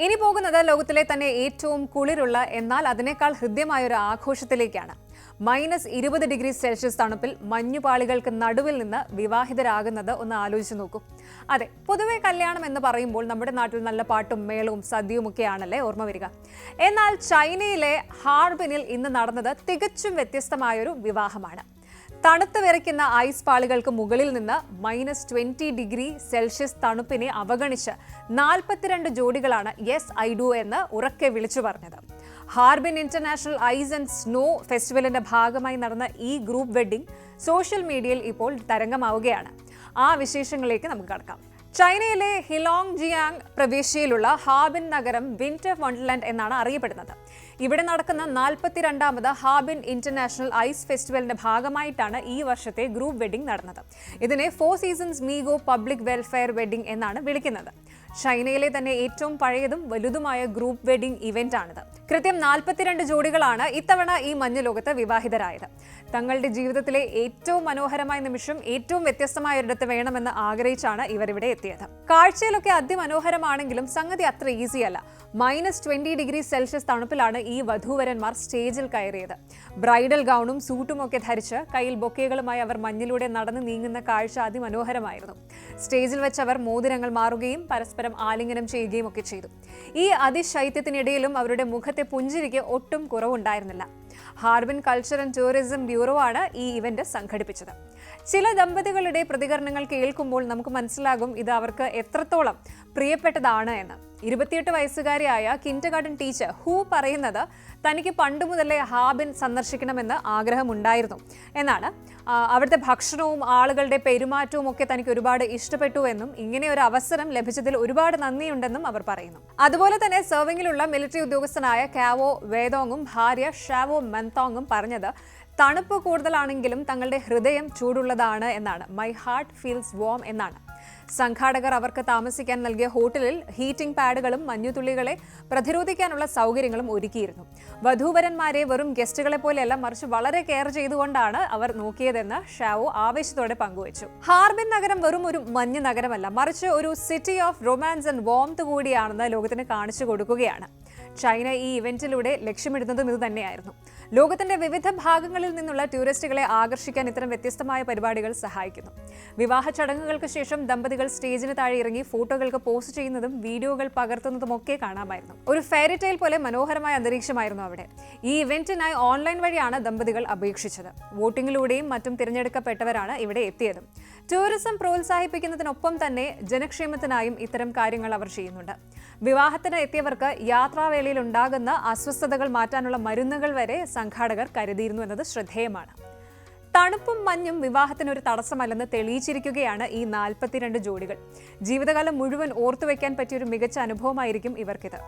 ഇനി പോകുന്നത് ലോകത്തിലെ തന്നെ ഏറ്റവും കുളിരുള്ള എന്നാൽ അതിനേക്കാൾ ഹൃദ്യമായ ഒരു ആഘോഷത്തിലേക്കാണ്. -20 തണുപ്പിൽ മഞ്ഞുപാളികൾക്ക് നടുവിൽ നിന്ന് വിവാഹിതരാകുന്നത് ഒന്ന് ആലോചിച്ച് നോക്കൂ. അതെ, പൊതുവെ കല്യാണം എന്ന് പറയുമ്പോൾ നമ്മുടെ നാട്ടിൽ നല്ല പാട്ടും മേളവും സദ്യയും ഒക്കെയാണല്ലേ ഓർമ്മ വരിക. എന്നാൽ ചൈനയിലെ ഹാർബിനിൽ ഇന്ന് നടന്നത് തികച്ചും വ്യത്യസ്തമായൊരു വിവാഹമാണ്. തണുത്ത് വിറയ്ക്കുന്ന ഐസ് പാളികൾക്ക് മുകളിൽ നിന്ന് -20 തണുപ്പിനെ അവഗണിച്ച് 42 ജോഡികളാണ് യെസ് ഐ ഡു എന്ന് ഉറക്കെ വിളിച്ചു പറഞ്ഞത്. Harbin international ice and snow ഫെസ്റ്റിവലിന്റെ ഭാഗമായി നടന്ന ഈ ഗ്രൂപ്പ് വെഡ്ഡിംഗ് സോഷ്യൽ മീഡിയയിൽ ഇപ്പോൾ തരംഗമാവുകയാണ്. ആ വിശേഷങ്ങളിലേക്ക് നമുക്ക് കടക്കാം. ചൈനയിലെ ഹിലോങ് ജിയാങ് പ്രവിശ്യയിലുള്ള ഹാർബിൻ നഗരം വിന്റർ വണ്ടർലാൻഡ് എന്നാണ് അറിയപ്പെടുന്നത്. ഇവിടെ നടക്കുന്ന 42ാമത് ഹാർബിൻ ഇന്റർനാഷണൽ ഐസ് ഫെസ്റ്റിവലിന്റെ ഭാഗമായിട്ടാണ് ഈ വർഷത്തെ ഗ്രൂപ്പ് വെഡ്ഡിംഗ് നടന്നത്. ഇതിനെ 4 സീസൺസ് മീഗോ പബ്ലിക് വെൽഫെയർ വെഡ്ഡിംഗ് എന്നാണ് വിളിക്കുന്നത്. ചൈനയിലെ തന്നെ ഏറ്റവും പഴയതും വലുതുമായ ഗ്രൂപ്പ് വെഡ്ഡിംഗ് ഇവന്റ് ആണിത്. കൃത്യം 42 ജോഡികളാണ് ഇത്തവണ ഈ മഞ്ഞു ലോകത്ത് വിവാഹിതരായത്. തങ്ങളുടെ ജീവിതത്തിലെ ഏറ്റവും മനോഹരമായ നിമിഷം ഏറ്റവും വ്യത്യസ്തമായ ഒരിടത്ത് വേണമെന്ന് ആഗ്രഹിച്ചാണ് ഇവരിവിടെ എത്തിയത്. കാഴ്ചയിലൊക്കെ അതിമനോഹരമാണെങ്കിലും സംഗതി അത്ര ഈസിയല്ല. -20 തണുപ്പിലാണ് ഈ വധൂവരന്മാർ സ്റ്റേജിൽ കയറിയത്. ബ്രൈഡൽ ഗൗണും സൂട്ടും ഒക്കെ ധരിച്ച് കയ്യിൽ ബൊക്കെകളുമായി അവർ മഞ്ഞിലൂടെ നടന്നു നീങ്ങുന്ന കാഴ്ച അതിമനോഹരമായിരുന്നു. സ്റ്റേജിൽ വെച്ച് അവർ മോതിരങ്ങൾ മാറുകയും പരസ്പരം ആലിംഗനം ചെയ്യുകയും ഒക്കെ ചെയ്തു. ഈ അതിശൈത്യത്തിനിടയിലും അവരുടെ മുഖത്തെ പുഞ്ചിരിക്ക് ഒട്ടും കുറവുണ്ടായിരുന്നില്ല. Harbin culture and tourism bureau ആണ് ഈ ഇവന്റ് സംഘടിപ്പിച്ചത്. ചില ദമ്പതികളുടെ പ്രതികരണങ്ങൾ കേൾക്കുമ്പോൾ നമുക്ക് മനസ്സിലാകും ഇത് അവർക്ക് എത്രത്തോളം പ്രിയപ്പെട്ടതാണ് എന്ന്. 28 വയസ്സുകാരിയായ കിൻഡർഗാർട്ടൻ ടീച്ചർ ഹു പറയുന്നത് തനിക്ക് പണ്ട് മുതലേ ഹാർബിൻ സന്ദർശിക്കണമെന്ന് ആഗ്രഹമുണ്ടായിരുന്നു എന്നാണ്. അവിടുത്തെ ഭക്ഷണവും ആളുകളുടെ പെരുമാറ്റവും ഒക്കെ തനിക്ക് ഒരുപാട് ഇഷ്ടപ്പെട്ടു എന്നും ഇങ്ങനെ ഒരു അവസരം ലഭിച്ചതിൽ ഒരുപാട് നന്ദിയുണ്ടെന്നും അവർ പറയുന്നു. അതുപോലെ തന്നെ സെർവിംഗിലുള്ള മിലിറ്ററി ഉദ്യോഗസ്ഥനായ കാവോ വേദോങ്ങും ഭാര്യ ഷാവോ മെന്തോങ്ങും പറഞ്ഞത് തണുപ്പ് കൂടുതലാണെങ്കിലും തങ്ങളുടെ ഹൃദയം ചൂടുള്ളതാണ് എന്നാണ്. മൈ ഹാർട്ട് ഫീൽസ് വാം എന്നാണ്. സംഘാടകർ അവർക്ക് താമസിക്കാൻ നൽകിയ ഹോട്ടലിൽ ഹീറ്റിംഗ് പാഡുകളും മഞ്ഞുതുള്ളികളെ പ്രതിരോധിക്കാനുള്ള സൗകര്യങ്ങളും ഒരുക്കിയിരുന്നു. വധൂവരന്മാരെ വെറും ഗസ്റ്റുകളെ പോലെയല്ല മറിച്ച് വളരെ കെയർ ചെയ്തുകൊണ്ടാണ് അവർ നോക്കിയതെന്ന് ഷാവോ ആവേശത്തോടെ പങ്കുവച്ചു. ഹാർബിൻ നഗരം വെറും ഒരു മഞ്ഞ് നഗരമല്ല, മറിച്ച് ഒരു city of romance and warmth കൂടിയാണെന്ന് ലോകത്തിന് കാണിച്ചു കൊടുക്കുകയാണ്. ചൈന ഈ ഇവന്റിലൂടെ ലക്ഷ്യമിടുന്നതും ഇത് തന്നെയായിരുന്നു. ലോകത്തിന്റെ വിവിധ ഭാഗങ്ങളിൽ നിന്നുള്ള ടൂറിസ്റ്റുകളെ ആകർഷിക്കാൻ ഇത്തരം വ്യത്യസ്തമായ പരിപാടികൾ സഹായിക്കുന്നു. വിവാഹ ചടങ്ങുകൾക്ക് ശേഷം ദമ്പതികൾ സ്റ്റേജിന് താഴെ ഇറങ്ങി ഫോട്ടോകൾക്ക് പോസ്റ്റ് ചെയ്യുന്നതും വീഡിയോകൾ പകർത്തുന്നതും ഒക്കെ കാണാമായിരുന്നു. ഒരു ഫെയറി ടെയിൽ പോലെ മനോഹരമായ അന്തരീക്ഷമായിരുന്നു അവിടെ. ഈ ഇവന്റിനായി ഓൺലൈൻ വഴിയാണ് ദമ്പതികൾ അപേക്ഷിച്ചത്. വോട്ടിംഗിലൂടെയും മറ്റും തിരഞ്ഞെടുക്കപ്പെട്ടവരാണ് ഇവിടെ എത്തിയത്. ടൂറിസം പ്രോത്സാഹിപ്പിക്കുന്നതിനൊപ്പം തന്നെ ജനക്ഷേമത്തിനായും ഇത്തരം കാര്യങ്ങൾ അവർ ചെയ്യുന്നുണ്ട്. വിവാഹത്തിന് എത്തിയവർക്ക് യാത്രാവേളയിൽ ഉണ്ടാകുന്ന അസ്വസ്ഥതകൾ മാറ്റാനുള്ള മരുന്നുകൾ വരെ സംഘാടകർ കരുതിയിരുന്നു എന്നത് ശ്രദ്ധേയമാണ്. തണുപ്പും മഞ്ഞും വിവാഹത്തിനൊരു തടസ്സമല്ലെന്ന് തെളിയിച്ചിരിക്കുകയാണ് ഈ 42 ജോഡികൾ. ജീവിതകാലം മുഴുവൻ ഓർത്തുവെക്കാൻ പറ്റിയൊരു മികച്ച അനുഭവമായിരിക്കും ഇവർക്കിത്.